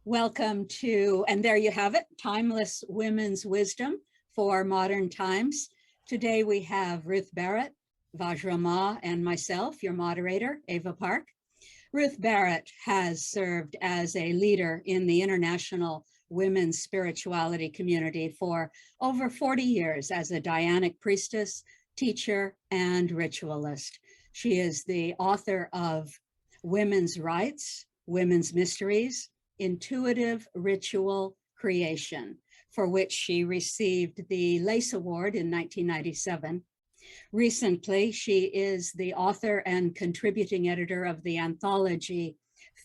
Welcome to, and there you have it, Timeless Women's Wisdom for Modern Times. Today we have Ruth Barrett, Vajra, and myself, your moderator, Ava Park. Ruth Barrett has served as a leader in the international women's spirituality community for over 40 years as a Dianic priestess, teacher, and ritualist. She is the author of Women's Rights, Women's Mysteries, Intuitive Ritual Creation, for which she received the Lace Award in 1997. Recently, she is the author and contributing editor of the anthology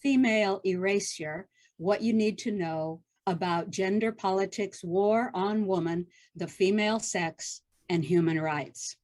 Female Erasure: What You Need to Know About Gender Politics, War on Woman, the Female Sex, and Human Rights.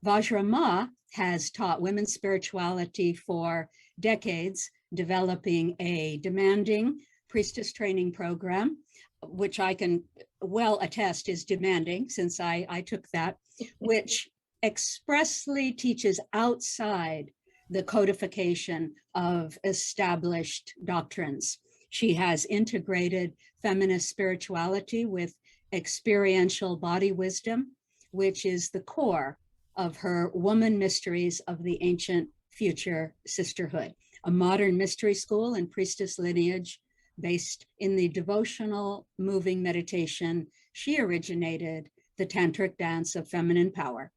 Vajra has taught women's spirituality for decades, developing a demanding priestess training program, which I can well attest is demanding since I took that, which expressly teaches outside the codification of established doctrines. She has integrated feminist spirituality with experiential body wisdom, which is the core of her Woman Mysteries of the Ancient Future Sisterhood, a modern mystery school and priestess lineage based in the devotional moving meditation. She originated the tantric dance of feminine power.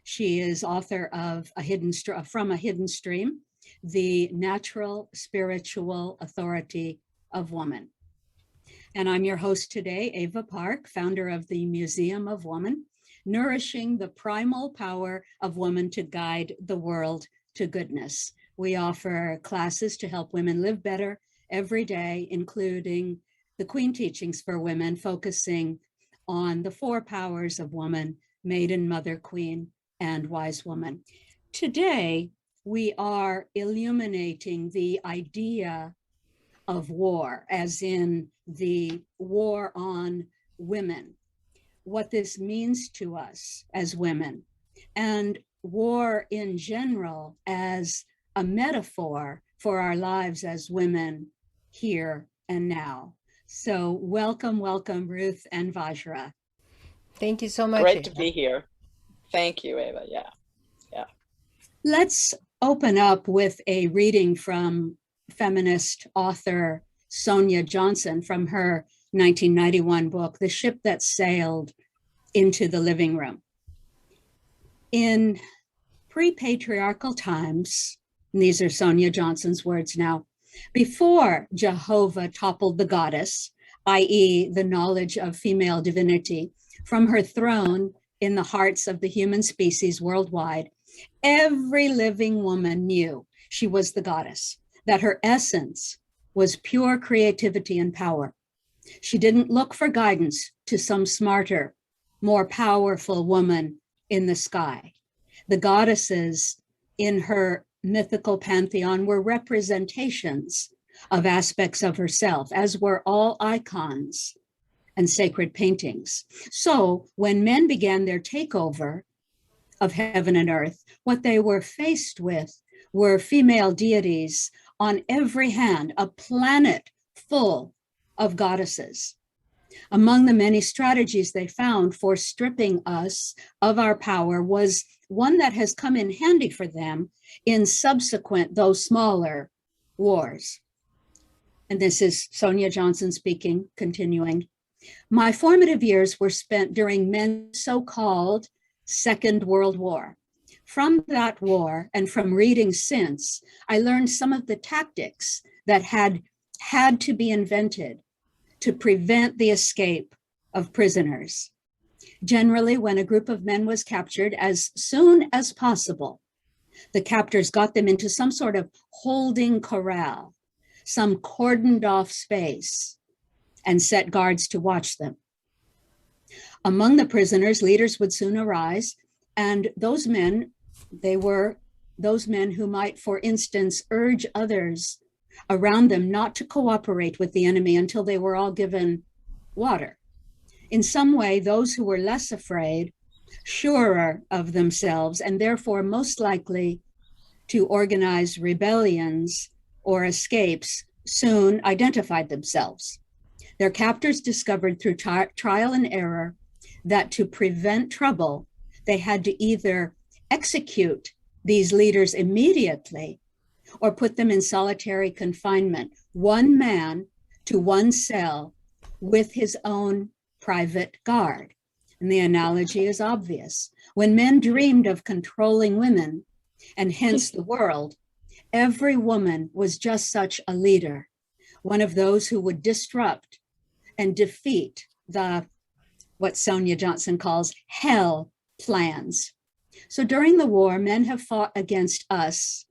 She is author of From a Hidden Stream, The Natural Spiritual Authority of Woman. And I'm your host today, Ava Park, founder of the Museum of Woman, nourishing the primal power of woman to guide the world to goodness. We offer classes to help women live better every day, including the Queen Teachings for Women, focusing on the 4 powers of woman: maiden, mother, queen, and wise woman. Today, we are illuminating the idea of war, as in the war on women, what this means to us as women, and war in general as a metaphor for our lives as women here and now. So welcome, Ruth and Vajra. Thank you so much. Great to be here. Thank you, Ava. Yeah. Let's open up with a reading from feminist author Sonia Johnson from her 1991 book, The Ship That Sailed into the Living Room. In pre-patriarchal times, and these are Sonia Johnson's words now, before Jehovah toppled the goddess, i.e. the knowledge of female divinity, from her throne in the hearts of the human species worldwide, every living woman knew she was the goddess, that her essence was pure creativity and power. She didn't look for guidance to some smarter, more powerful woman in the sky. The goddesses in her mythical pantheon were representations of aspects of herself, as were all icons and sacred paintings. So when men began their takeover of heaven and earth, what they were faced with were female deities on every hand, a planet full of goddesses. Among the many strategies they found for stripping us of our power was one that has come in handy for them in subsequent, though smaller, wars. And this is Sonia Johnson speaking, continuing. My formative years were spent during men's so-called Second World War. From that war and from reading since, I learned some of the tactics that had to be invented to prevent the escape of prisoners. Generally, when a group of men was captured, as soon as possible, the captors got them into some sort of holding corral, some cordoned off space, and set guards to watch them. Among the prisoners, leaders would soon arise, and those men, they were those men who might, for instance, urge others around them not to cooperate with the enemy until they were all given water. In some way, those who were less afraid, surer of themselves, and therefore most likely to organize rebellions or escapes, soon identified themselves. Their captors discovered through trial and error that to prevent trouble, they had to either execute these leaders immediately or put them in solitary confinement, one man to one cell with his own private guard. And the analogy is obvious. When men dreamed of controlling women, and hence the world, every woman was just such a leader, one of those who would disrupt and defeat what Sonia Johnson calls hell plans. So during the war, men have fought against us,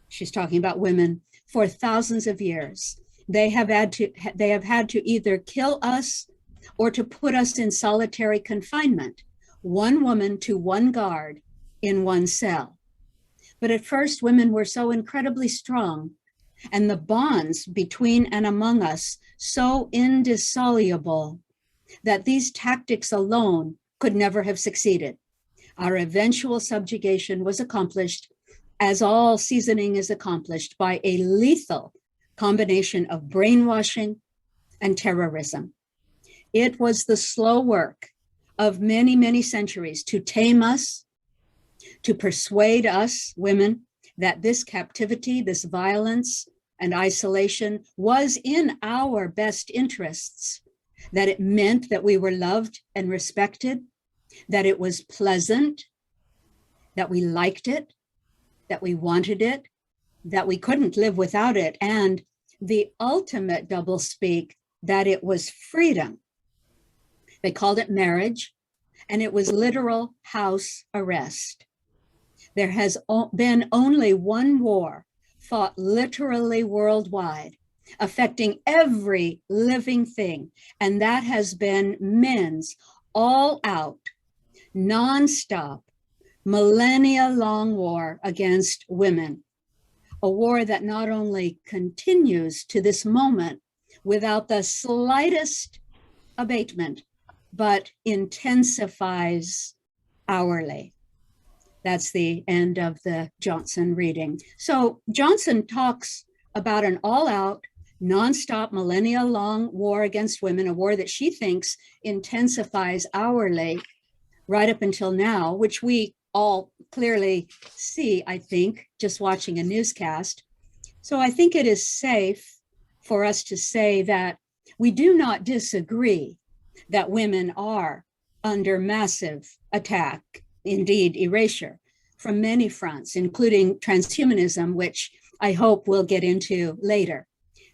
she's talking about women, for thousands of years. They have had to either kill us or to put us in solitary confinement, one woman to one guard in one cell. But at first, women were so incredibly strong, and the bonds between and among us so indissoluble, that these tactics alone could never have succeeded. Our eventual subjugation was accomplished, as all seasoning is accomplished, by a lethal combination of brainwashing and terrorism. It was the slow work of many, many centuries to tame us, to persuade us, women, that this captivity, this violence and isolation was in our best interests, that it meant that we were loved and respected, that it was pleasant, that we liked it, that we wanted it, that we couldn't live without it, and the ultimate doublespeak, that it was freedom. They called it marriage, and it was literal house arrest. There has been only one war fought literally worldwide, affecting every living thing, and that has been men's all-out, nonstop, millennia-long war against women. A war that not only continues to this moment without the slightest abatement, but intensifies hourly. That's the end of the Johnson reading. So Johnson talks about an all-out, nonstop, millennia-long war against women, a war that she thinks intensifies hourly right up until now, which we all clearly see, I think, just watching a newscast. So I think it is safe for us to say that we do not disagree that women are under massive attack, indeed erasure, from many fronts, including transhumanism, which I hope we'll get into later.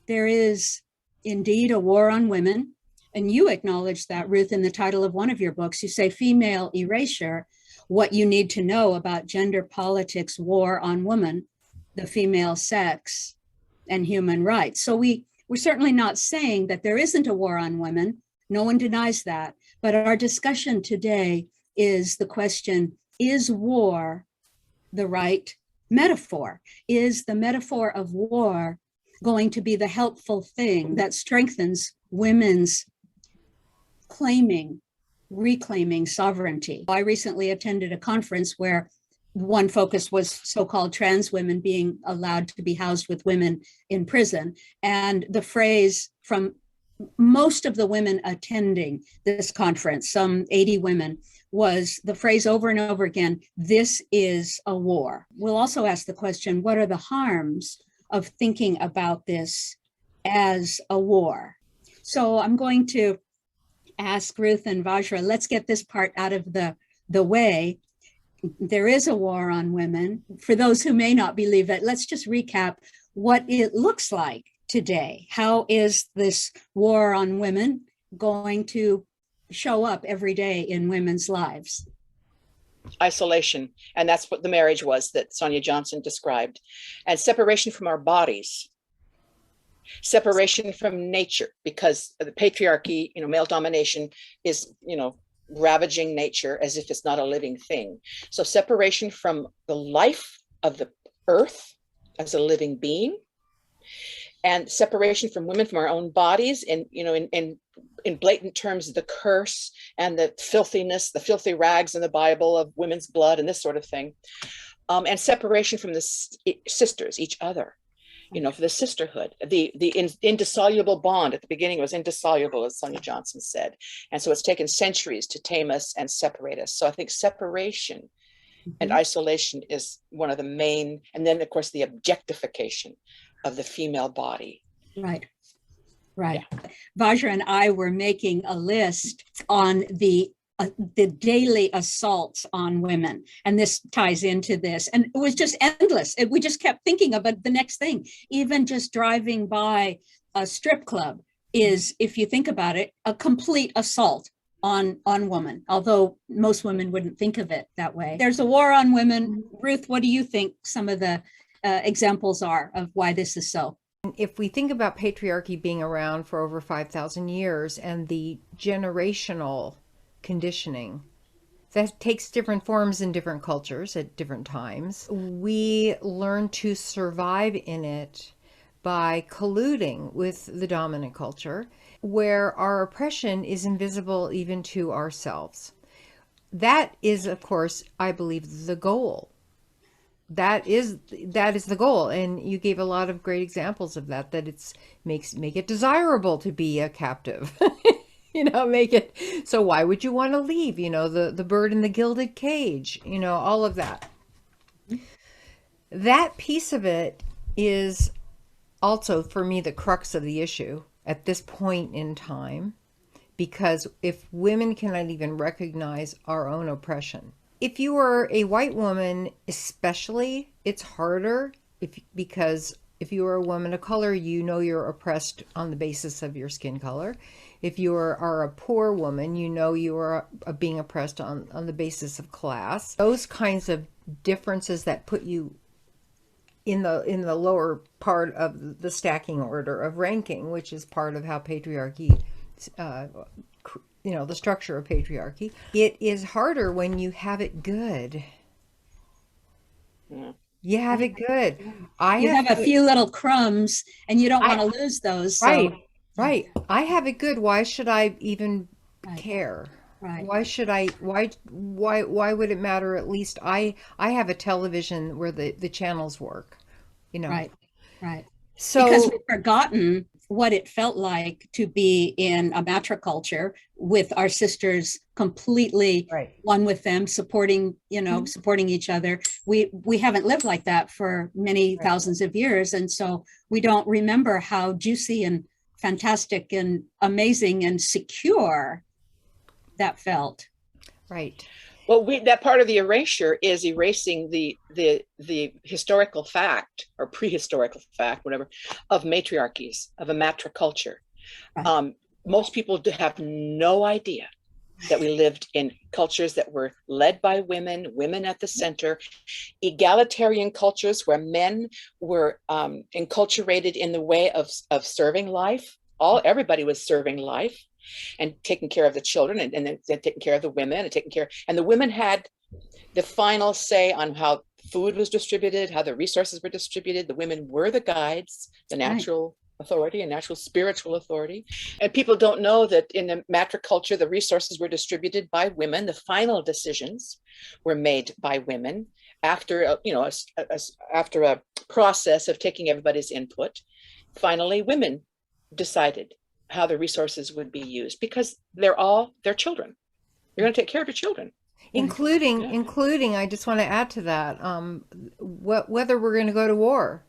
There is indeed a war on women, and you acknowledge that, Ruth, in the title of one of your books. You say Female Erasure, What You Need to Know About Gender Politics, War on Women, the Female Sex, and Human Rights. So we're certainly not saying that there isn't a war on women. No one denies that. But our discussion today is the question, is war the right metaphor? Is the metaphor of war going to be the helpful thing that strengthens women's reclaiming sovereignty? I recently attended a conference where one focus was so-called trans women being allowed to be housed with women in prison. And the phrase from most of the women attending this conference, some 80 women, was the phrase over and over again, this is a war. We'll also ask the question, what are the harms of thinking about this as a war? So I'm going to ask Ruth and Vajra, let's get this part out of the way. There is a war on women. For those who may not believe it, let's just recap what it looks like today. How is this war on women going to show up every day in women's lives? Isolation, and that's what the marriage was that Sonia Johnson described, and separation from our bodies, separation from nature, because the patriarchy, male domination is, ravaging nature as if it's not a living thing. So separation from the life of the earth as a living being, and separation from women, from our own bodies, and in blatant terms, the curse and the filthiness, the filthy rags in the Bible of women's blood and this sort of thing, and separation from the sisters, each other. for the sisterhood. The indissoluble bond at the beginning was indissoluble, as Sonia Johnson said. And so it's taken centuries to tame us and separate us. So I think separation and isolation is one of the main, and then of course the objectification of the female body. Right. Right. Yeah. Vajra and I were making a list on the daily assaults on women. And this ties into this. And it was just endless. We just kept thinking about the next thing. Even just driving by a strip club is, if you think about it, a complete assault on women, although most women wouldn't think of it that way. There's a war on women. Ruth, what do you think some of the examples are of why this is so? If we think about patriarchy being around for over 5,000 years and the generational conditioning that takes different forms in different cultures at different times, we learn to survive in it by colluding with the dominant culture, where our oppression is invisible even to ourselves. That is, of course, I believe, the goal. That is the goal, and you gave a lot of great examples of that. That make it desirable to be a captive. Make it so. Why would you want to leave? The bird in the gilded cage. All of that. That piece of it is also, for me, the crux of the issue at this point in time, because if women cannot even recognize our own oppression. If you are a white woman, especially, it's harder because if you are a woman of color, you're oppressed on the basis of your skin color. If you are a poor woman, you are being oppressed on the basis of class. Those kinds of differences that put you in the lower part of the stacking order of ranking, which is part of how patriarchy the structure of patriarchy. It is harder when you have it good. Yeah. You have it good. You have a few little crumbs and you don't want to lose those. Right. So. Right. I have it good. Why should I even care? Right. Why should I, why would it matter? At least I have a television where the channels work, Right. Right. So because we've forgotten what it felt like to be in a matriculture with our sisters completely one with them, supporting each other. We haven't lived like that for many thousands of years. And so we don't remember how juicy and fantastic and amazing and secure that felt. Right. Well, that part of the erasure is erasing the historical fact or prehistorical fact, whatever, of matriarchies, of a matriculture. Right. Most people have no idea that we lived in cultures that were led by women at the center, egalitarian cultures where men were enculturated in the way of serving life. Everybody was serving life and taking care of the children and then taking care of the women and the women had the final say on how food was distributed, how the resources were distributed. The women were the guides, the natural authority and natural spiritual authority. And people don't know that in the matriculture, the resources were distributed by women. The final decisions were made by women after, after a process of taking everybody's input. Finally, women decided how the resources would be used because they're their children. You're going to take care of your children. Including, I just want to add to that, whether we're going to go to war.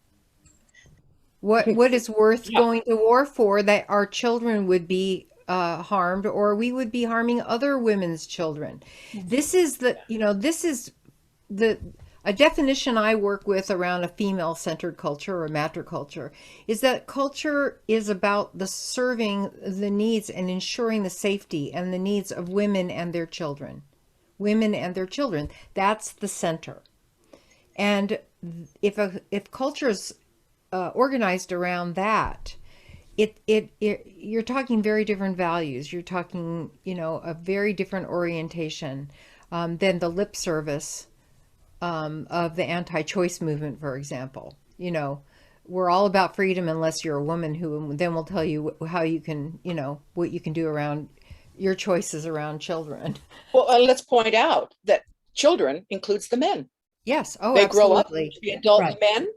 What is worth going to war for, that our children would be harmed or we would be harming other women's children. This is a definition I work with around a female-centered culture or matriculture is that culture is about the serving the needs and ensuring the safety and the needs of women and their children. Women and their children. That's the center. And if culture's organized around that, you're talking very different values. You're talking, a very different orientation than the lip service of the anti-choice movement, for example. We're all about freedom unless you're a woman, who then will tell you how you can, what you can do around your choices around children. Well, let's point out that children includes the men. Yes. They absolutely. grow up to be adult men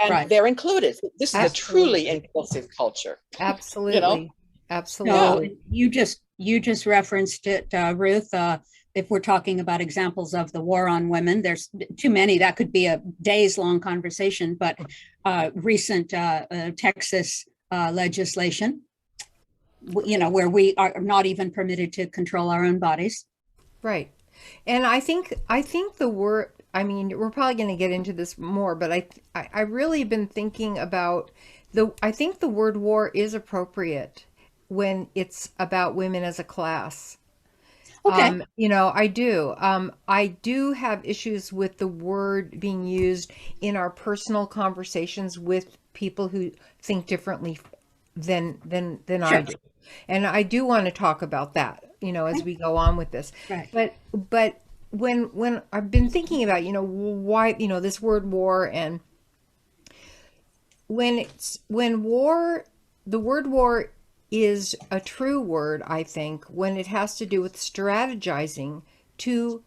and Right. they're included. This is a truly Absolutely. inclusive culture. Absolutely. So Absolutely. you just referenced it, Ruth. If we're talking about examples of the war on women, there's too many. That could be a days-long conversation. But recent Texas legislation, where we are not even permitted to control our own bodies. Right. And I think the word, I mean, we're probably going to get into this more, but I really have been thinking about I think the word war is appropriate when it's about women as a class. Okay. I do. I do have issues with the word being used in our personal conversations with people who think differently than I Sure. do. And I do want to talk about that, as we go on with this. Right. But when I've been thinking about, why, this word war, and when war, the word war is a true word, I think, when it has to do with strategizing to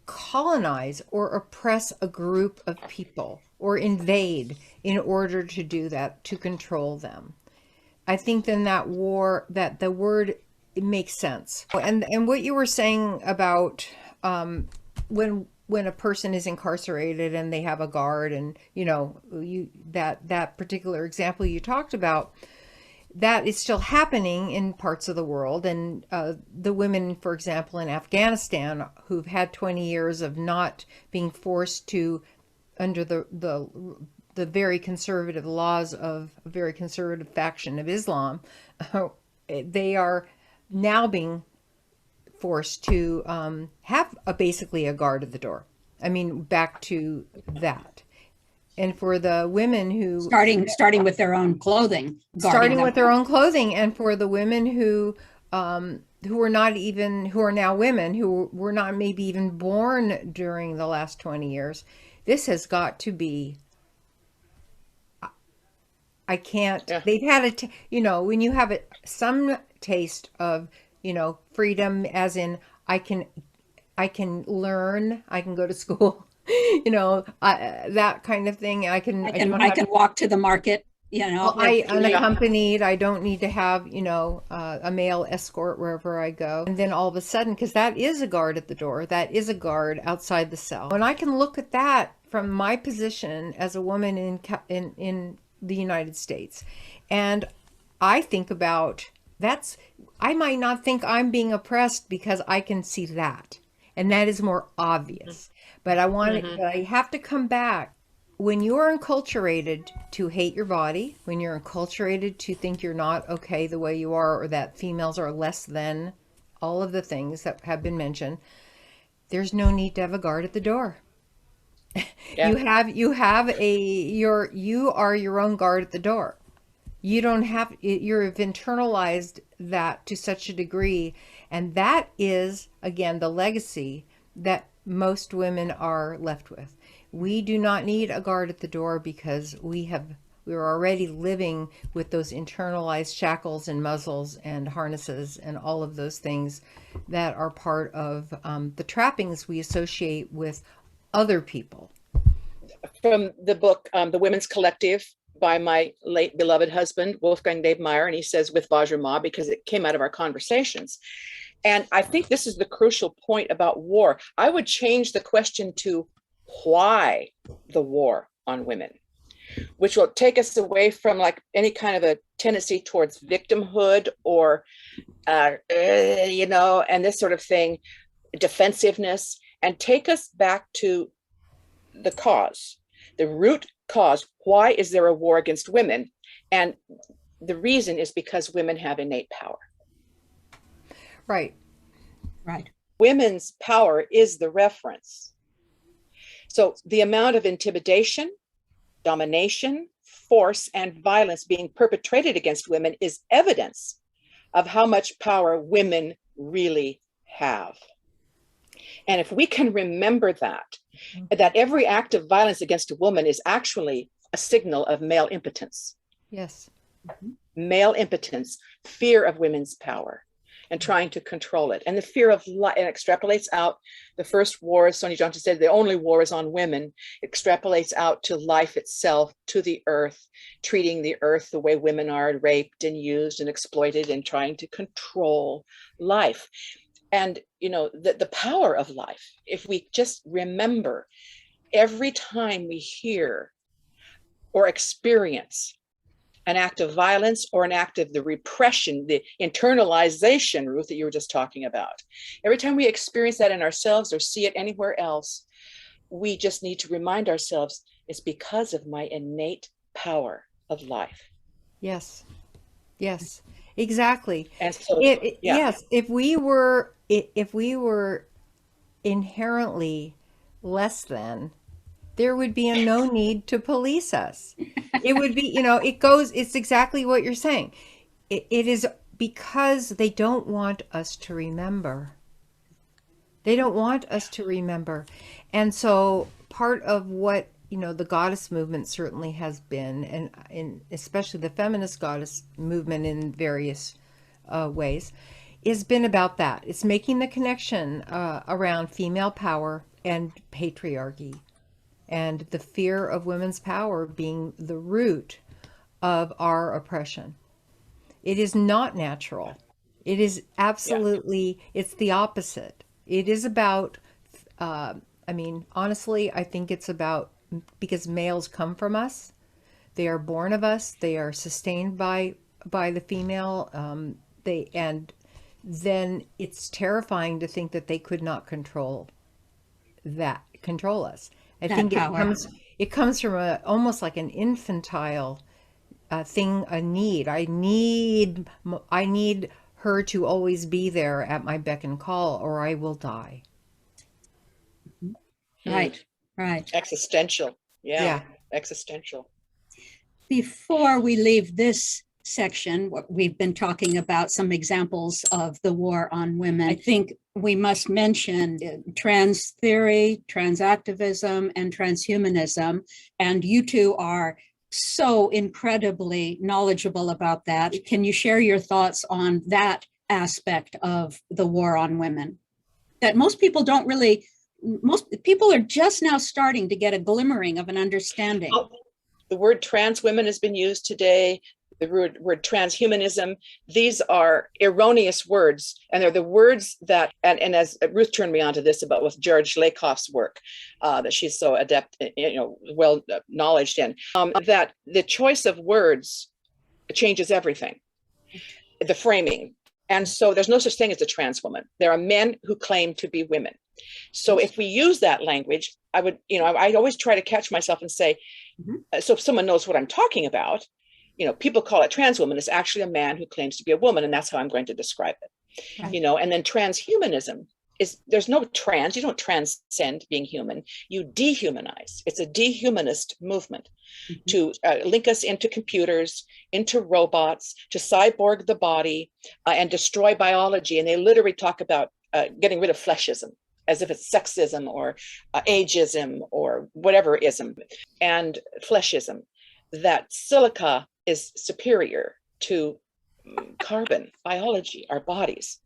colonize or oppress a group of people or invade in order to do that, to control them. I think then that the word, it makes sense. And what you were saying about when a person is incarcerated and they have a guard, and that particular example you talked about, that is still happening in parts of the world. And the women, for example, in Afghanistan, who've had 20 years of not being forced to, under the very conservative laws of a very conservative faction of Islam, they are now being forced to have basically a guard at the door. I mean, back to that. And for the women who Starting with their own clothing, starting with their own clothing, and for the women who are now women who were not maybe even born during the last 20 years, this has got to be. I can't. Yeah. They've had when you have some taste of freedom, as in I can learn, I can go to school. That kind of thing. I can walk to the market, unaccompanied. I don't need to have, a male escort wherever I go. And then all of a sudden, because that is a guard at the door, that is a guard outside the cell. And I can look at that from my position as a woman in the United States. And I think about I might not think I'm being oppressed because I can see that. And that is more obvious. But I have to come back. When you're enculturated to hate your body, when you're enculturated to think you're not okay the way you are, or that females are less than, all of the things that have been mentioned, there's no need to have a guard at the door. Yeah. You are your own guard at the door. You've internalized that to such a degree. And that is, again, the legacy that most women are left with. We do not need a guard at the door because we're already living with those internalized shackles and muzzles and harnesses and all of those things that are part of the trappings we associate with other people. From the book, The Women's Collective, by my late beloved husband, Wolfgang Dave Meyer, and he says with Vajra, because it came out of our conversations. And I think this is the crucial point about war. I would change the question to why the war on women, which will take us away from like any kind of a tendency towards victimhood or, and this sort of thing, defensiveness, and take us back to the cause, the root cause. Why is there a war against women? And the reason is because women have innate power. Right. Women's power is the reference. So the amount of intimidation, domination, force, and violence being perpetrated against women is evidence of how much power women really have. And if we can remember that every act of violence against a woman is actually a signal of male impotence. Yes. Male impotence, fear of women's power. and trying to control it. And the fear of life, and extrapolates out. The first war, as Sonia Johnson said, the only war is on women, extrapolates out to life itself, to the earth, treating the earth the way women are, raped and used and exploited, and trying to control life. And, you know, the power of life, if we just remember, every time we hear or experience an act of violence or an act of the repression, the internalization, Ruth, that you were just talking about, every time we experience that in ourselves or see it anywhere else, we just need to remind ourselves it's because of my innate power of life. Yes. Yes, exactly. And so, yeah. Yes, if we were inherently less than, there would be no need to police us. It would be, it's exactly what you're saying. It is because they don't want us to remember. They don't want us to remember. And so part of what, the goddess movement certainly has been, and especially the feminist goddess movement in various ways, has been about that. It's making the connection around female power and patriarchy, and the fear of women's power being the root of our oppression. It is not natural. It is absolutely, it's the opposite. It is about, honestly, I think it's about, because males come from us, they are born of us, they are sustained by the female, and then it's terrifying to think that they could not control us. I think it comes from almost like an infantile thing, a need. I need her to always be there at my beck and call, or I will die. Right. Existential. Yeah. Existential. Before we leave this section, we've been talking about some examples of the war on women. I think we must mention trans theory, trans activism, and transhumanism. And you two are so incredibly knowledgeable about that. Can you share your thoughts on that aspect of the war on women that most people are just now starting to get a glimmering of an understanding? The word trans women has been used today. The word transhumanism, these are erroneous words, and they're the words that, and as Ruth turned me on to this about with George Lakoff's work, that she's so adept, well knowledged in, that the choice of words changes everything, the framing. And so there's no such thing as a trans woman. There are men who claim to be women. So if we use that language, I would, I always try to catch myself and say, so if someone knows what I'm talking about, people call it trans woman. It's actually a man who claims to be a woman, and that's how I'm going to describe it. Right. And then transhumanism is, there's no trans, you don't transcend being human, you dehumanize. It's a dehumanist movement to link us into computers, into robots, to cyborg the body and destroy biology. And they literally talk about getting rid of fleshism, as if it's sexism or ageism or whatever ism, and fleshism, that silica is superior to carbon, biology, our bodies.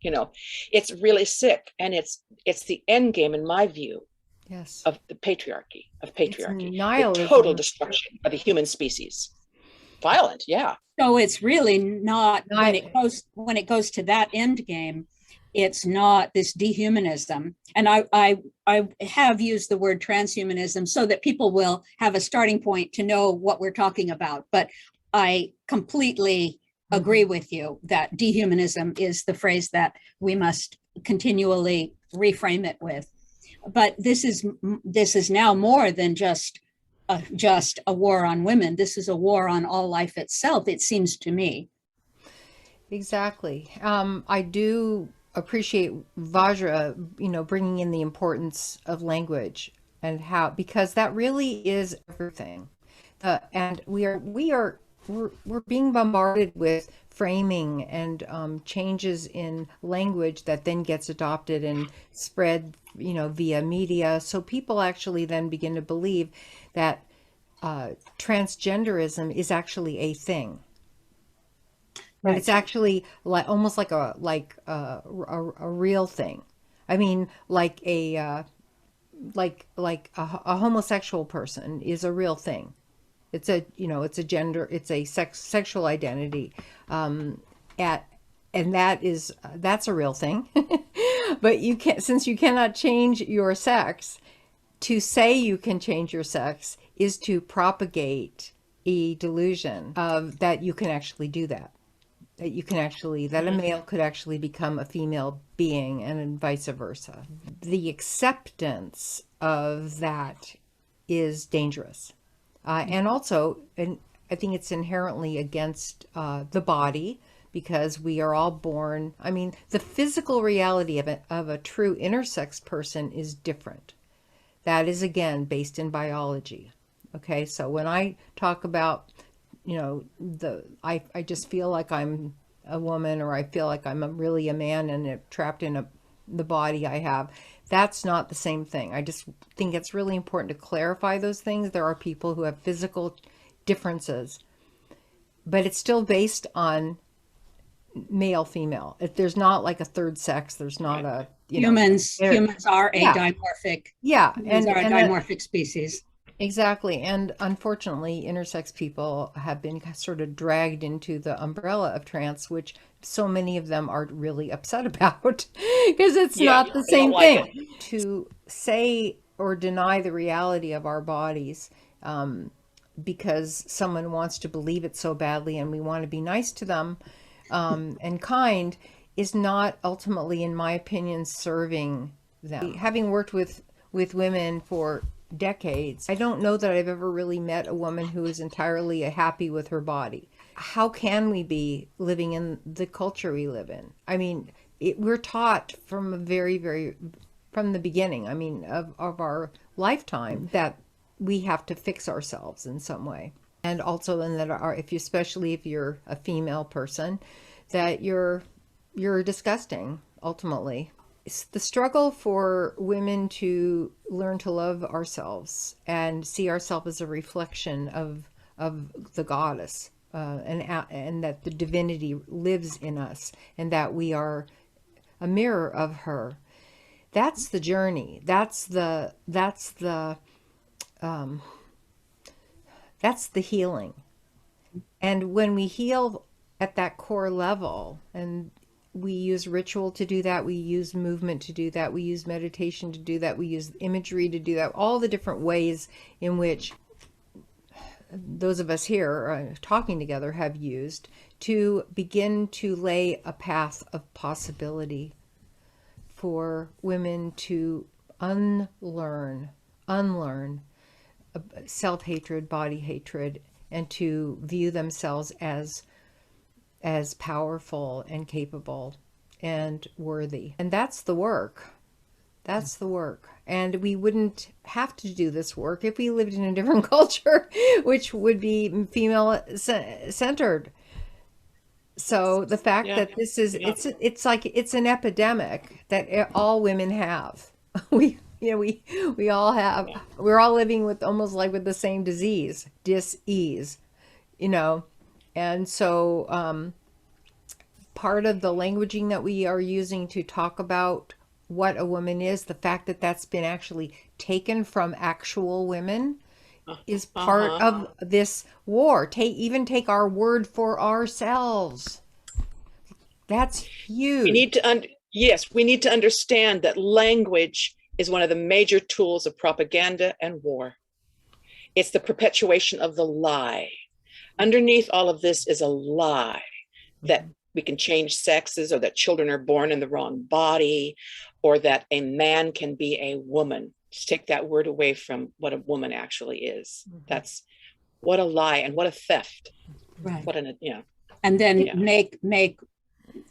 It's really sick, and it's the end game, in my view, of the patriarchy, the total destruction of the human species. Violent, yeah. So it's really not, when it goes to that end game, it's not this dehumanism. And I have used the word transhumanism so that people will have a starting point to know what we're talking about. But I completely agree with you that dehumanism is the phrase that we must continually reframe it with. But this is now more than just a war on women. This is a war on all life itself, it seems to me. Exactly. I do appreciate Vajra, bringing in the importance of language and how, because that really is everything. And we're being bombarded with framing and changes in language that then gets adopted and spread, via media. So people actually then begin to believe that transgenderism is actually a thing. That Right. it's actually like almost like a real thing. I mean, like a homosexual person is a real thing. It's a, it's a gender, it's a sexual identity. At and that's a real thing. But you can't, since you cannot change your sex, to say you can change your sex is to propagate a delusion of that you can actually do that. That you can actually, that a male could actually become a female being and vice versa. The acceptance of that is dangerous. And also, and I think it's inherently against the body, because we are all born. I mean, the physical reality of a true intersex person is different. That is, again, based in biology. Okay, so when I talk about, I just feel like I'm a woman, or I feel like I'm really a man and trapped in the body I have. That's not the same thing. I just think it's really important to clarify those things. There are people who have physical differences, but it's still based on male, female. If there's not like a third sex, there's not a, Humans are a yeah, dimorphic. yeah, Humans are a dimorphic species. exactly. And unfortunately, intersex people have been sort of dragged into the umbrella of trans, which so many of them are really upset about because it's not the same thing. To say or deny the reality of our bodies because someone wants to believe it so badly and we want to be nice to them and kind is not ultimately, in my opinion, serving them. Having worked with women for decades, I don't know that I've ever really met a woman who is entirely happy with her body. How can we be living in the culture we live in? I mean, we're taught from a from the beginning, I mean, of our lifetime, that we have to fix ourselves in some way. And also, in that, especially if you're a female person, that you're disgusting, ultimately. It's the struggle for women to learn to love ourselves and see ourselves as a reflection of the goddess, and that the divinity lives in us, and that we are a mirror of her. That's the journey. That's the healing. And when we heal at that core level, and we use ritual to do that, we use movement to do that, we use meditation to do that, we use imagery to do that, all the different ways in which those of us here talking together have used to begin to lay a path of possibility for women to unlearn self-hatred, body hatred, and to view themselves as powerful and capable and worthy. And that's the work. That's the work. And we wouldn't have to do this work if we lived in a different culture, which would be female centered. So the fact that this is, it's like, it's an epidemic that all women have. We all have, we're all living with almost like with the same disease, dis-ease, and so part of the languaging that we are using to talk about what a woman is, the fact that that's been actually taken from actual women, is part of this war. Take our word for ourselves. That's huge. We need to understand that language is one of the major tools of propaganda and war. It's the perpetuation of the lie. Underneath all of this is a lie that we can change sexes, or that children are born in the wrong body, or that a man can be a woman. Just take that word away from what a woman actually is. That's what a lie and what a theft. Right. And then make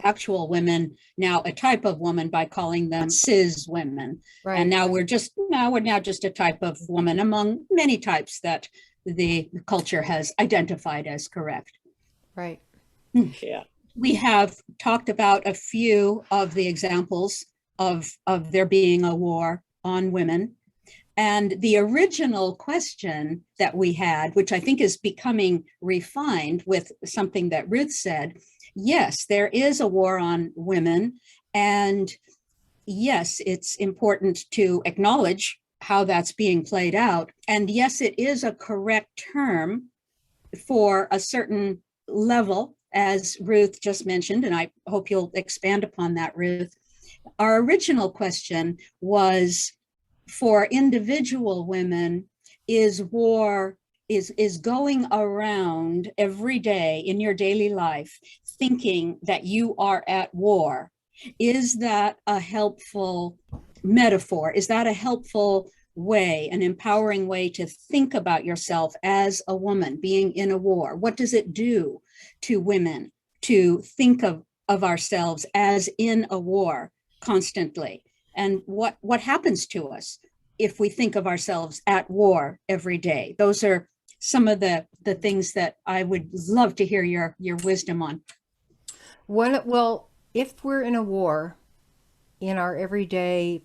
actual women now a type of woman by calling them cis women. Right. And now we're now just a type of woman among many types that the culture has identified as correct. Right. Yeah. We have talked about a few of the examples of there being a war on women. And the original question that we had, which I think is becoming refined with something that Ruth said, yes, there is a war on women. And yes, it's important to acknowledge how that's being played out. And yes, it is a correct term for a certain level, as Ruth just mentioned, and I hope you'll expand upon that, Ruth. Our original question was, for individual women, is war is going around every day in your daily life thinking that you are at war. Is that a helpful metaphor? Is that a helpful way, an empowering way to think about yourself as a woman being in a war? What does it do to women to think of ourselves as in a war constantly? And what happens to us if we think of ourselves at war every day? Those are some of the things that I would love to hear your wisdom on. Well, if we're in a war in our everyday,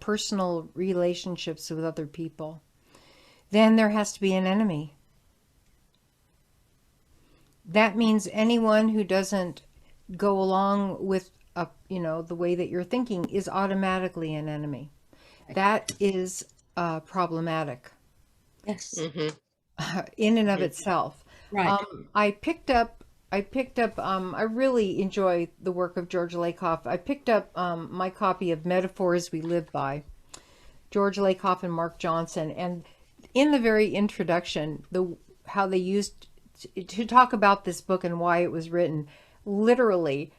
personal relationships with other people, then there has to be an enemy. That means anyone who doesn't go along with the way that you're thinking is automatically an enemy. That is problematic. Yes. In and of itself. Right. I really enjoy the work of George Lakoff. I picked up my copy of Metaphors We Live By, George Lakoff and Mark Johnson. And in the very introduction, how they used to talk about this book and why it was written, literally,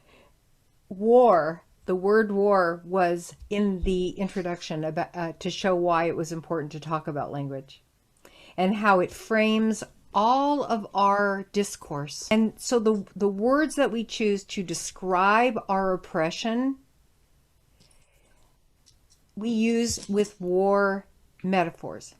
the word war was in the introduction about, to show why it was important to talk about language and how it frames all of our discourse. And so the words that we choose to describe our oppression, we use with war metaphors.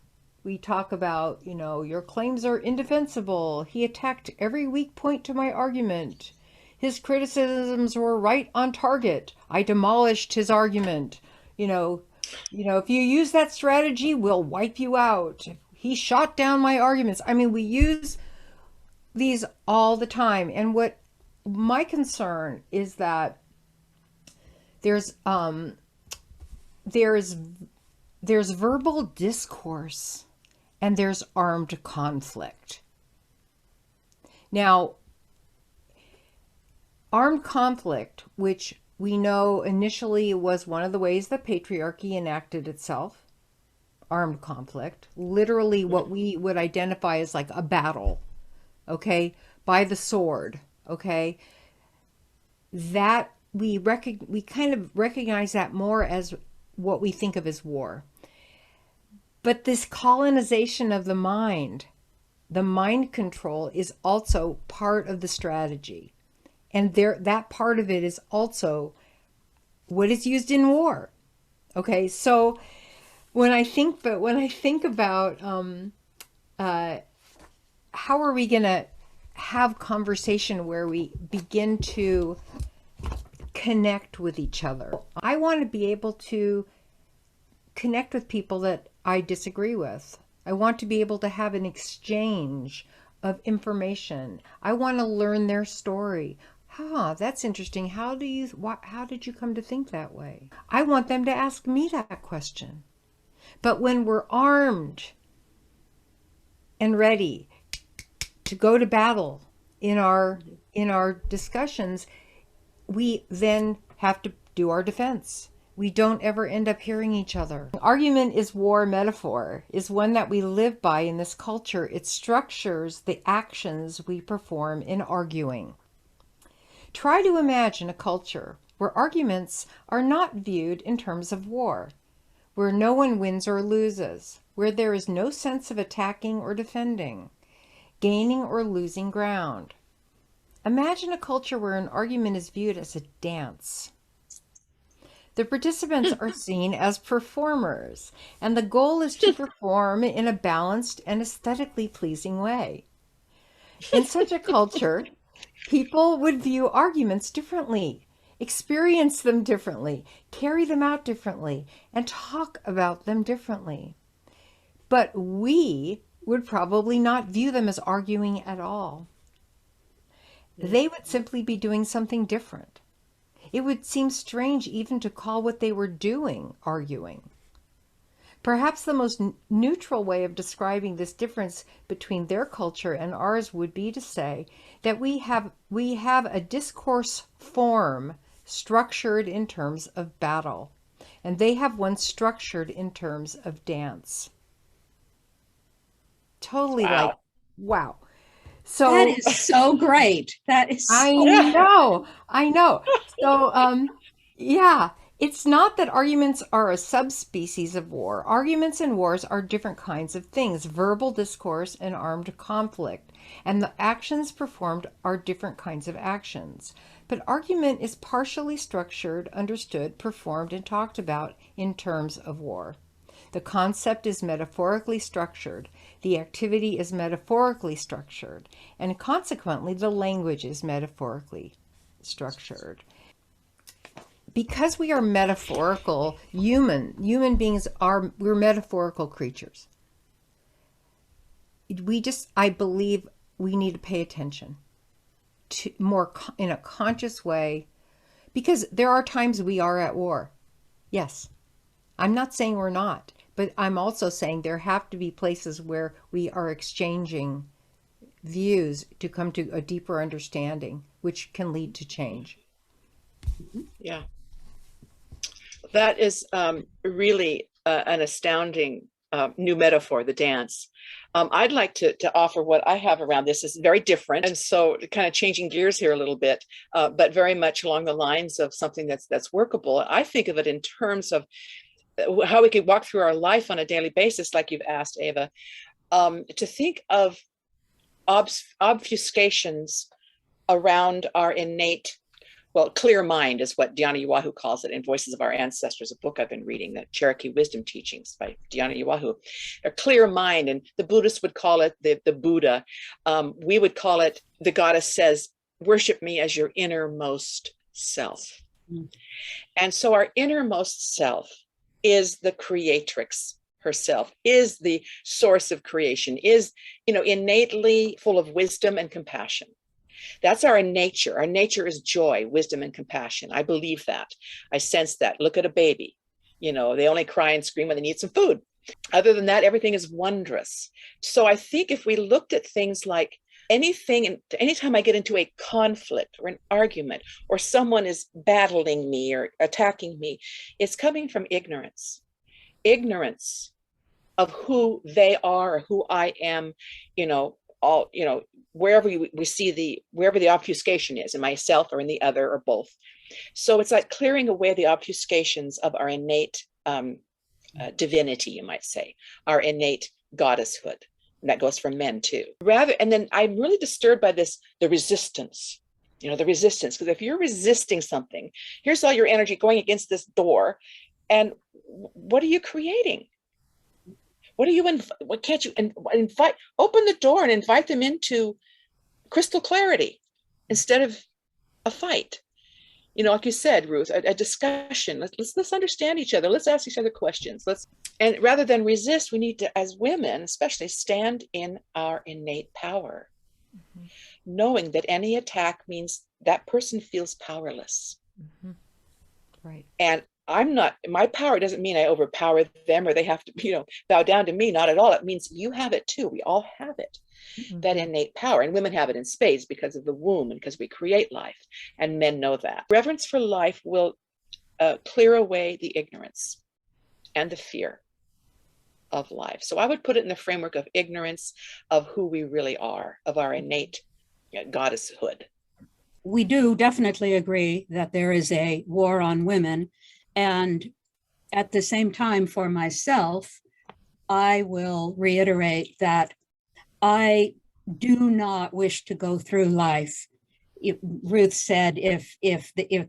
We talk about, your claims are indefensible. He attacked every weak point to my argument. His criticisms were right on target. I demolished his argument. If you use that strategy, we'll wipe you out. He shot down my arguments. I mean, we use these all the time. And what my concern is that there's verbal discourse and there's armed conflict. Now, armed conflict, which we know initially was one of the ways that patriarchy enacted itself, armed conflict, literally what we would identify as like a battle, okay, by the sword, okay, that we kind of recognize that more as what we think of as war. But this colonization of the mind control is also part of the strategy. And that part of it is also what is used in war. Okay, so when I think about how are we going to have conversation where we begin to connect with each other, I want to be able to connect with people that I disagree with. I want to be able to have an exchange of information. I want to learn their story. That's interesting. How did you come to think that way? I want them to ask me that question. But when we're armed and ready to go to battle in our discussions, we then have to do our defense. We don't ever end up hearing each other. Argument is war metaphor, is one that we live by in this culture. It structures the actions we perform in arguing. Try to imagine a culture where arguments are not viewed in terms of war, where no one wins or loses, where there is no sense of attacking or defending, gaining or losing ground. Imagine a culture where an argument is viewed as a dance. The participants are seen as performers, and the goal is to perform in a balanced and aesthetically pleasing way. In such a culture, people would view arguments differently, experience them differently, carry them out differently, and talk about them differently. But we would probably not view them as arguing at all. they would simply be doing something different. It would seem strange even to call what they were doing arguing. Perhaps the most neutral way of describing this difference between their culture and ours would be to say that we have a discourse form structured in terms of battle, and they have one structured in terms of dance. Totally. Wow. Like, wow. So That is so great. That is I so know. So, yeah, it's not that arguments are a subspecies of war. Arguments and wars are different kinds of things, verbal discourse and armed conflict. And the actions performed are different kinds of actions. But argument is partially structured, understood, performed, and talked about in terms of war. The concept is metaphorically structured, the activity is metaphorically structured, and consequently the language is metaphorically structured. Because we are metaphorical, human beings we're metaphorical creatures. I believe we need to pay attention to more in a conscious way, because there are times we are at war. Yes. I'm not saying we're not, but I'm also saying there have to be places where we are exchanging views to come to a deeper understanding, which can lead to change. Yeah. That is really an astounding new metaphor, the dance. I'd like to offer what I have around this is very different. And so kind of changing gears here a little bit, but very much along the lines of something that's workable. I think of it in terms of how we could walk through our life on a daily basis, like you've asked, Ava, to think of obfuscations around our innate, well, clear mind is what Dhyana Yuahu calls it in Voices of Our Ancestors, a book I've been reading, the Cherokee Wisdom Teachings by Dhyana Yuahu. A clear mind, and the Buddhists would call it the Buddha. We would call it, the goddess says, worship me as your innermost self. Mm-hmm. And so our innermost self is the creatrix herself, is the source of creation, is, innately full of wisdom and compassion. That's our nature. Our nature is joy, wisdom, and compassion. I believe that. I sense that. Look at a baby. They only cry and scream when they need some food. Other than that, everything is wondrous. So I think if we looked at things like anytime I get into a conflict or an argument, or someone is battling me or attacking me, it's coming from ignorance of who they are or who I am, wherever we see wherever the obfuscation is, in myself or in the other or both. So it's like clearing away the obfuscations of our innate divinity, you might say, our innate goddesshood. And that goes for men too. And then I'm really disturbed by the resistance, because if you're resisting something, here's all your energy going against this door. And what are you creating? What can't you invite? Open the door and invite them into crystal clarity instead of a fight. Like you said, Ruth, a discussion. Let's understand each other. Let's ask each other questions. And rather than resist, we need to, as women, especially, stand in our innate power, mm-hmm. knowing that any attack means that person feels powerless. Mm-hmm. Right. And my power doesn't mean I overpower them or they have to, bow down to me. Not at all. It means you have it too. We all have it. Mm-hmm. That innate power. And women have it in spades because of the womb and because we create life. And men know that. Reverence for life will clear away the ignorance and the fear of life. So I would put it in the framework of ignorance of who we really are, of our innate goddesshood. We do definitely agree that there is a war on women. And at the same time, for myself, I will reiterate that I do not wish to go through life. Ruth said, if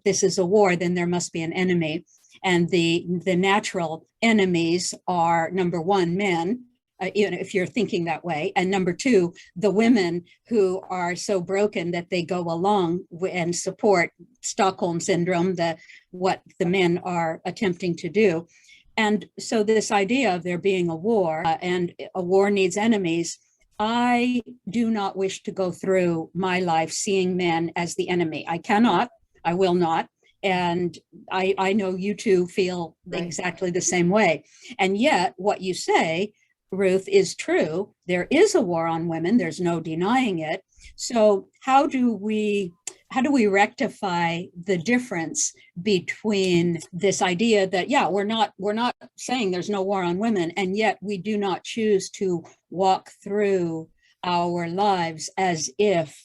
this is a war, then there must be an enemy. And the natural enemies are, number one, men, if you're thinking that way. And number two, the women who are so broken that they go along and support Stockholm syndrome, what the men are attempting to do. And so this idea of there being a war and a war needs enemies, I do not wish to go through my life seeing men as the enemy. I cannot, I will not. And I know you two feel exactly the same way. And yet, what you say, Ruth, is true. There is a war on women. There's no denying it. So how do we rectify the difference between this idea that, yeah, we're not saying there's no war on women, and yet we do not choose to walk through our lives as if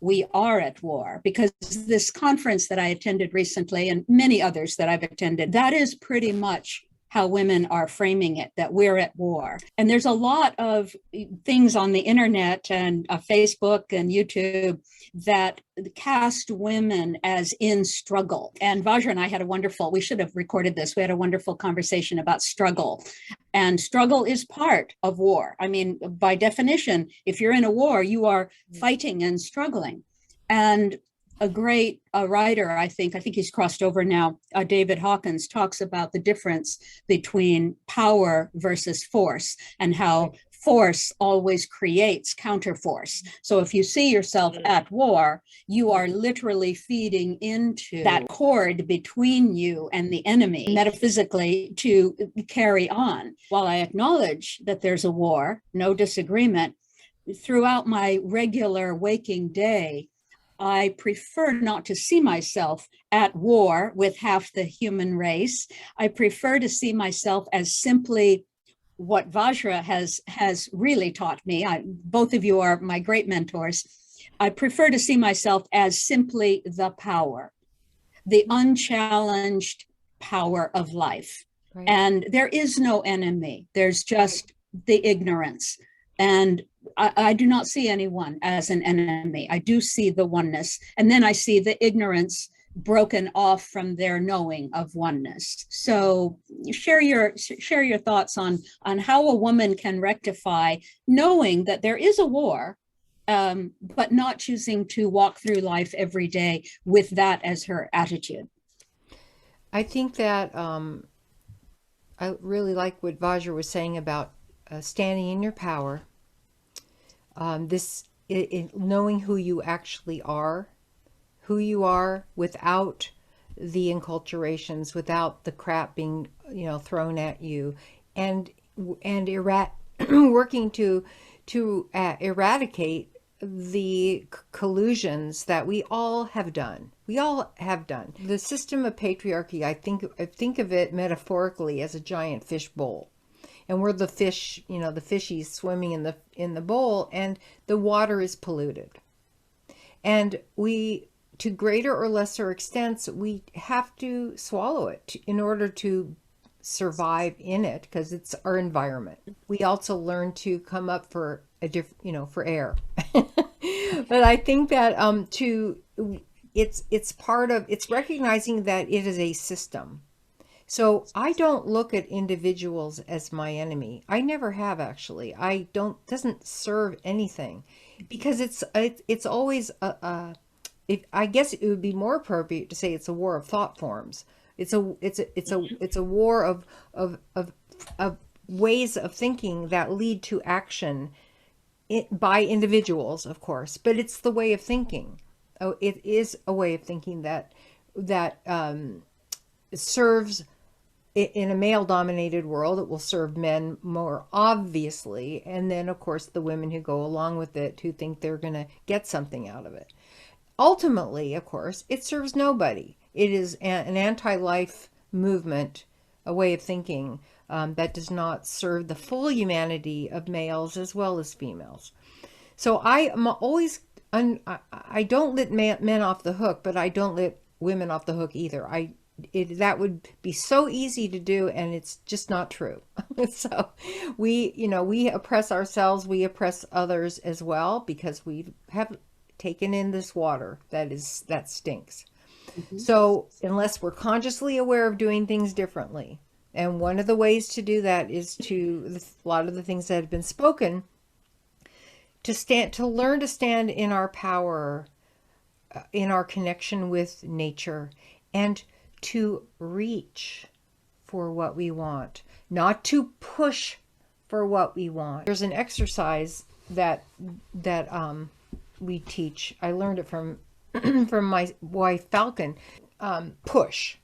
we are at war? Because this conference that I attended recently, and many others that I've attended, that is pretty much how women are framing it, that we're at war. And there's a lot of things on the internet and Facebook and YouTube that cast women as in struggle. And Vajra and I had we should have recorded this. We had a wonderful conversation about struggle. And struggle is part of war. I mean, by definition, if you're in a war, you are fighting and struggling. And a great writer, I think he's crossed over now, David Hawkins, talks about the difference between power versus force, and how force always creates counterforce. So if you see yourself at war, you are literally feeding into that cord between you and the enemy, metaphysically, to carry on. While I acknowledge that there's a war, no disagreement, throughout my regular waking day, I prefer not to see myself at war with half the human race. I prefer to see myself as simply what Vajra has really taught me. Both of you are my great mentors. I prefer to see myself as simply the power, the unchallenged power of life. Right. And there is no enemy. There's just the ignorance. And I do not see anyone as an enemy. I do see the oneness. And then I see the ignorance broken off from their knowing of oneness. So share your thoughts on how a woman can rectify knowing that there is a war, but not choosing to walk through life every day with that as her attitude. I think that I really like what Vajra was saying about standing in your power. Knowing who you actually are, without the enculturations, without the crap being, thrown at you, and working to eradicate the collusions that we all have done. The system of patriarchy, I think of it metaphorically as a giant fish bowl. And we're the fish, the fishies swimming in the bowl, and the water is polluted. And we, to greater or lesser extents, we have to swallow it in order to survive in it, because it's our environment. We also learn to come up for for air. But I think that it's recognizing that it is a system. So I don't look at individuals as my enemy. I never have, actually. Doesn't serve anything, because it's always I guess it would be more appropriate to say it's a war of thought forms. It's a war of ways of thinking that lead to action by individuals, of course, but it's the way of thinking. Oh, it is a way of thinking that serves. In a male-dominated world, it will serve men more obviously, and then, of course, the women who go along with it, who think they're going to get something out of it. Ultimately, of course, it serves nobody. It is an anti-life movement, a way of thinking that does not serve the full humanity of males as well as females. So I am always, I don't let men off the hook, but I don't let women off the hook either. That would be so easy to do, and it's just not true. So we oppress ourselves, we oppress others as well, because we have taken in this water that stinks. Mm-hmm. So unless we're consciously aware of doing things differently, and one of the ways to do that is a lot of the things that have been spoken, to learn to stand in our power, in our connection with nature, and to reach for what we want, not to push for what we want. There's an exercise that we teach. I learned it from from my wife Falcon. Push,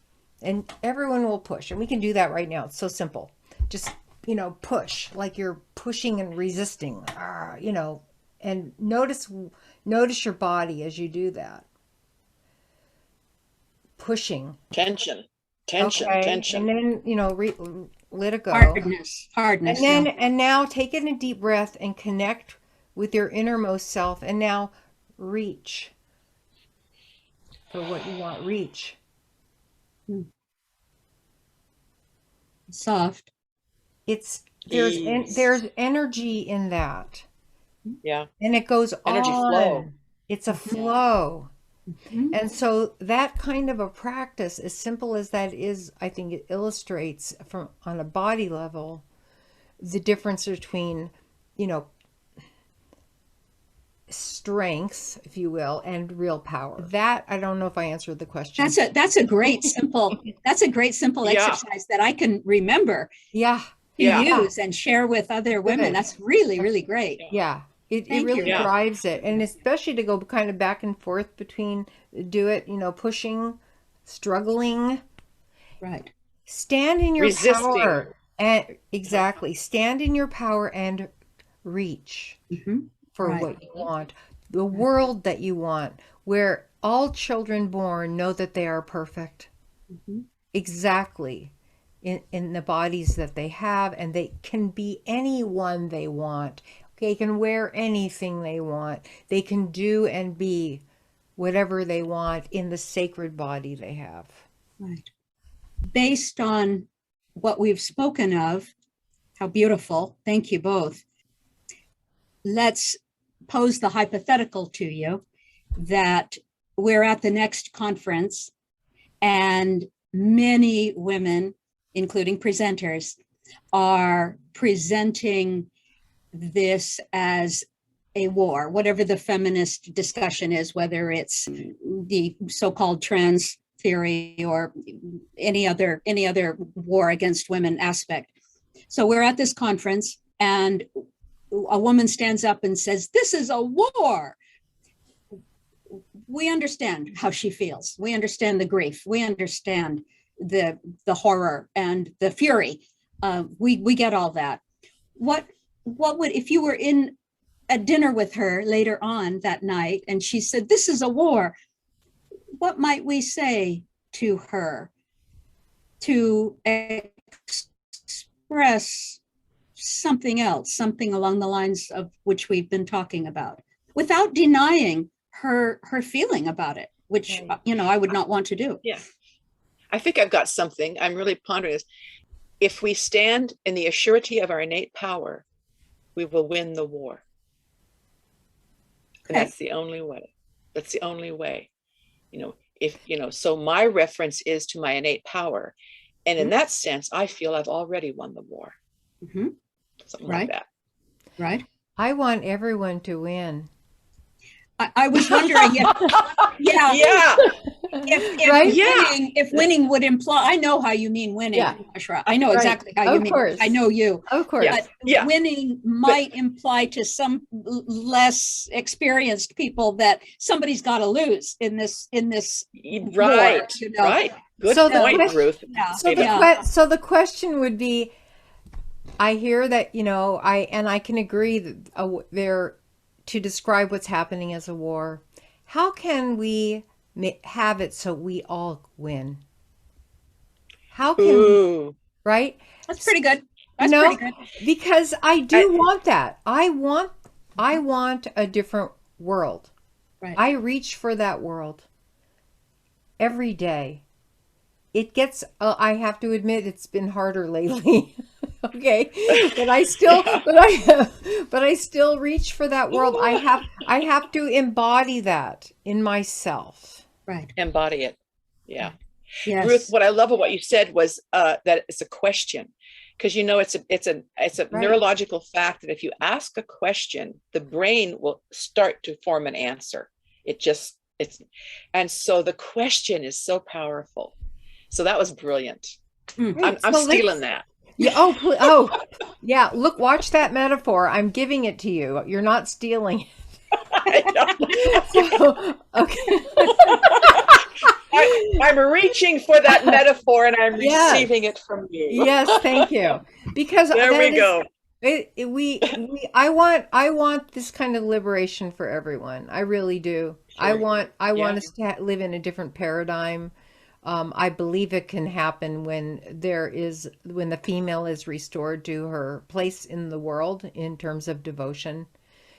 and everyone will push, and we can do that right now. It's so simple. Just, push like you're pushing and resisting. And notice your body as you do that. Pushing, Tension, okay, tension. and then let it go. Hardness. And now take in a deep breath and connect with your innermost self. And now reach for what you want. Reach. Soft. There's energy in that. Yeah. And it goes Energy on. flow. It's a flow. Mm-hmm. And so that kind of a practice, as simple as that is, I think it illustrates on a body level the difference between, strength, if you will, and real power. That, I don't know if I answered the question. That's a great simple exercise that I can remember to use and share with other women. That's really, really great. Yeah. It really drives it. And especially to go kind of back and forth between pushing, struggling. Right. Stand in your Resisting. power. And exactly. Stand in your power and reach for what you want. The world that you want, where all children born know that they are perfect. Exactly. In the bodies that they have, and they can be anyone they want. They can wear anything they want. They can do and be whatever they want in the sacred body they have. Right. Based on what we've spoken of, how beautiful, thank you both. Let's pose the hypothetical to you that we're at the next conference and many women, including presenters, are presenting this as a war, whatever the feminist discussion is, whether it's the so-called trans theory or any other war against women aspect. So we're at this conference and a woman stands up and says, "This is a war." We understand how she feels. We understand the grief. We understand the horror and the fury. We get all that. What would, if you were in a dinner with her later on that night and she said, "This is a war," what might we say to her to express something else, something along the lines of which we've been talking about, without denying her feeling about it, which I would not want to do. Yeah, I think I've got something. I'm really pondering this. If we stand in the assurity of our innate power, we will win the war. And that's the only way. That's the only way. So my reference is to my innate power. And in that sense, I feel I've already won the war. Something like that. Right. I want everyone to win. I was wondering if winning would imply, I know how you mean winning, Vajra. I know exactly how you mean. I know you. Of course. But winning might imply to some less experienced people that somebody's got to lose in this right. War, Right. Good point, Ruth. So the question would be, I hear that, I can agree that they're to describe what's happening as a war. How can we have it so we all win? How can we, right? That's pretty good. That's pretty good. Because I do want that. I want a different world. Right. I reach for that world every day. It gets, I have to admit, it's been harder lately. Okay, but I still reach for that world. I have to embody that in myself. Right. Embody it. Yeah. Yes. Ruth, what I love of what you said was that it's a question, because it's a neurological fact that if you ask a question, the brain will start to form an answer. And so the question is so powerful. So that was brilliant. I'm stealing that. Yeah. Oh, oh, yeah. Look, watch that metaphor. I'm giving it to you. You're not stealing it. So, okay. I'm reaching for that metaphor and I'm Yes. receiving it from you. Yes. Thank you. Because There that we is, go. I want this kind of liberation for everyone. I really do. Sure. I Yeah. want us to live in a different paradigm. I believe it can happen when when the female is restored to her place in the world in terms of devotion,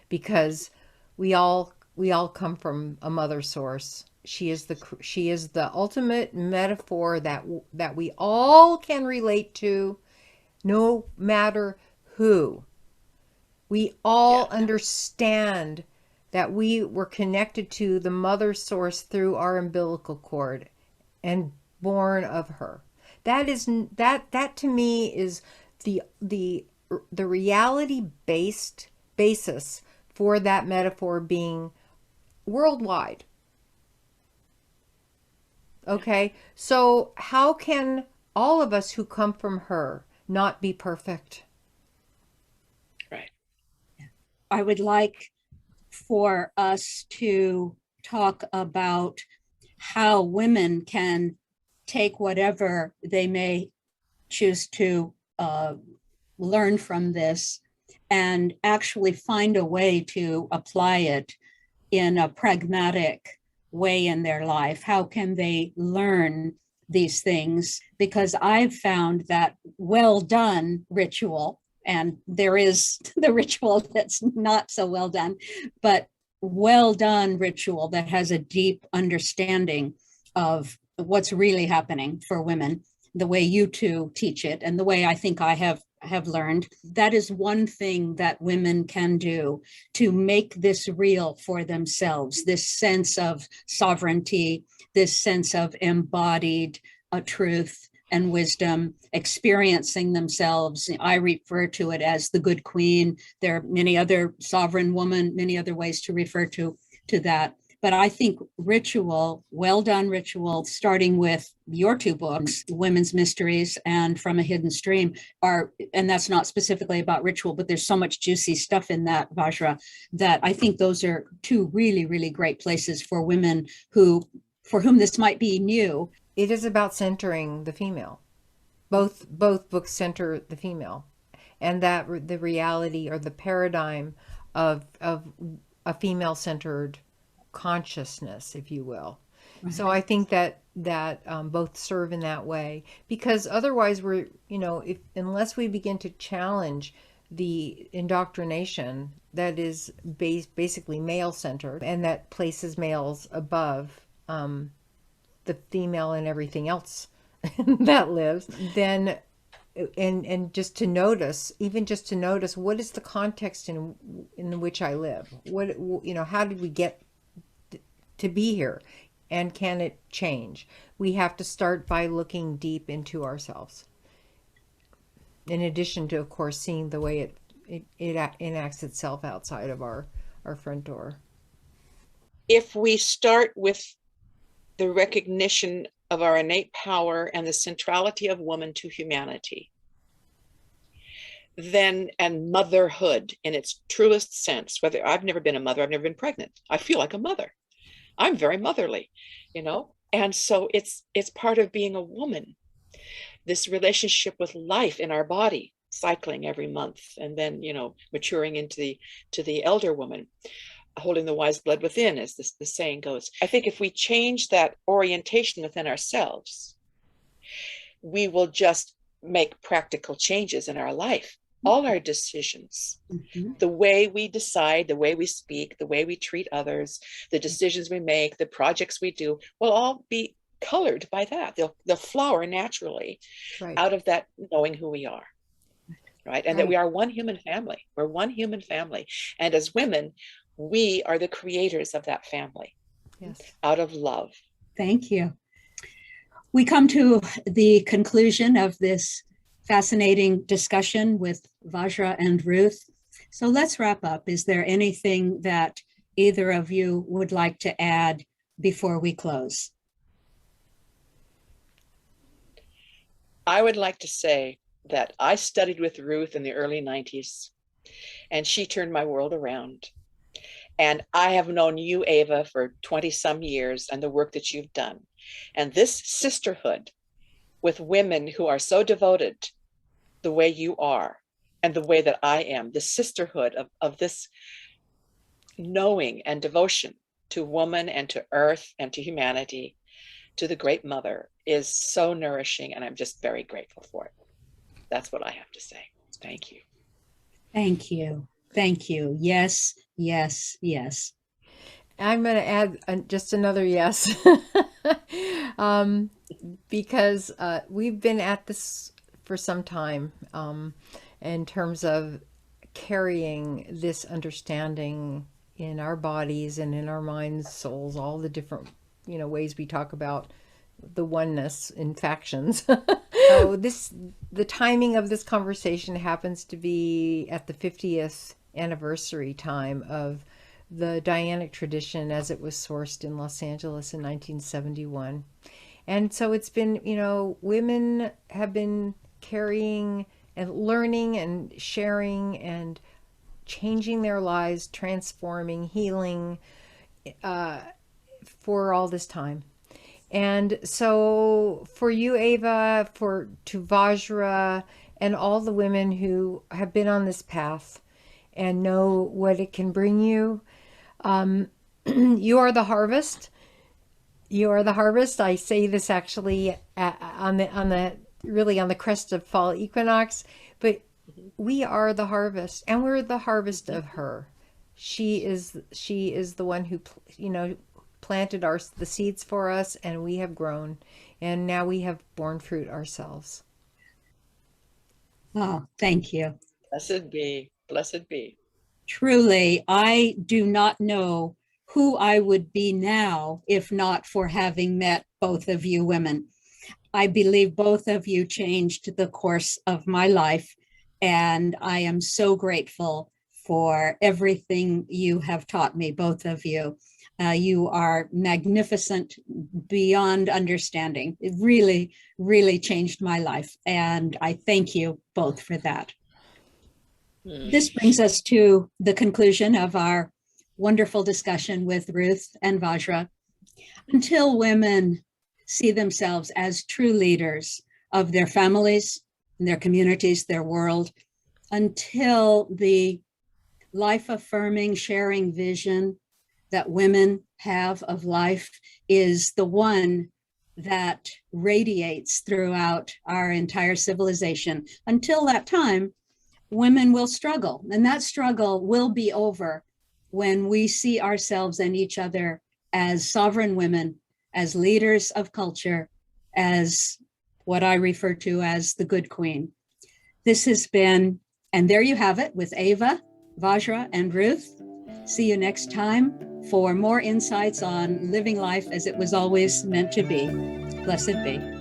because we all come from a mother source. She is the ultimate metaphor that we all can relate to, no matter who. We all Yeah. understand that we were connected to the mother source through our umbilical cord and born of her. That to me is the reality based basis for that metaphor being worldwide. Okay? So how can all of us who come from her not be perfect? Right. I would like for us to talk about how women can take whatever they may choose to learn from this and actually find a way to apply it in a pragmatic way in their life. How can they learn these things? Because I've found that well done ritual, and there is the ritual that's not so well done, but well done ritual that has a deep understanding of what's really happening for women, the way you two teach it and the way I think I have learned. That is one thing that women can do to make this real for themselves, this sense of sovereignty, this sense of embodied truth and wisdom, experiencing themselves. I refer to it as the good queen. There are many other sovereign woman, many other ways to refer to that. But I think ritual, well done ritual, starting with your two books, Women's Mysteries and From a Hidden Stream, are, and that's not specifically about ritual, but there's so much juicy stuff in that, Vajra, that I think those are two really, really great places for women for whom this might be new. It is about centering the female. Both books center the female, and that the reality or the paradigm of a female centered consciousness, if you will. Right. So I think that both serve in that way, because otherwise we're, unless we begin to challenge the indoctrination that is basically male centered and that places males above the female and everything else that lives, then and just to notice, what is the context in which I live? What, how did we get to be here, and can it change? We have to start by looking deep into ourselves, in addition to, of course, seeing the way it enacts itself outside of our front door. If we start with the recognition of our innate power and the centrality of woman to humanity, then, and motherhood in its truest sense, whether I've never been a mother, I've never been pregnant, I feel like a mother. I'm very motherly, and so it's part of being a woman, this relationship with life in our body, cycling every month, and then maturing into the elder woman, holding the wise blood within, as the saying goes. I think if we change that orientation within ourselves, we will just make practical changes in our life. All our decisions, the way we decide, the way we speak, the way we treat others, the decisions we make, the projects we do, will all be colored by that. They'll flower naturally out of that knowing who we are, right? And that we are one human family. We're one human family. And as women, we are the creators of that family, out of love. Thank you. We come to the conclusion of this fascinating discussion with Vajra and Ruth. So let's wrap up. Is there anything that either of you would like to add before we close? I would like to say that I studied with Ruth in the early 90s, and she turned my world around. And I have known you, Ava, for 20 some years, and the work that you've done. And this sisterhood with women who are so devoted the way you are and the way that I am, the sisterhood of this knowing and devotion to woman and to earth and to humanity, to the great mother, is so nourishing. And I'm just very grateful for it. That's what I have to say. Thank you. Thank you. Thank you. Yes, yes, yes. I'm going to add just another yes, because we've been at this for some time, in terms of carrying this understanding in our bodies and in our minds, souls, all the different, ways we talk about the oneness in factions. So the timing of this conversation happens to be at the 50th anniversary time of the Dianic tradition as it was sourced in Los Angeles in 1971. And so it's been, women have been carrying and learning and sharing and changing their lives, transforming, healing, for all this time. And so for you, Ava, to Vajra, and all the women who have been on this path and know what it can bring you, you are the harvest. You are the harvest. I say this actually on the crest of fall equinox, but we are the harvest, and we're the harvest of her. She is the one who, planted the seeds for us, and we have grown, and now we have borne fruit ourselves. Oh, thank you. Blessed be. Blessed be. Truly, I do not know who I would be now if not for having met both of you women. I believe both of you changed the course of my life, and I am so grateful for everything you have taught me, both of you. You are magnificent beyond understanding. It really, really changed my life, and I thank you both for that. This brings us to the conclusion of our wonderful discussion with Ruth and Vajra. Until women see themselves as true leaders of their families, their communities, their world, until the life-affirming, sharing vision that women have of life is the one that radiates throughout our entire civilization. Until that time, women will struggle, and that struggle will be over when we see ourselves and each other as sovereign women, as leaders of culture, as what I refer to as the good queen. This has been, and there you have it, with Ava, Vajra, and Ruth. See you next time for more insights on living life as it was always meant to be. Blessed be.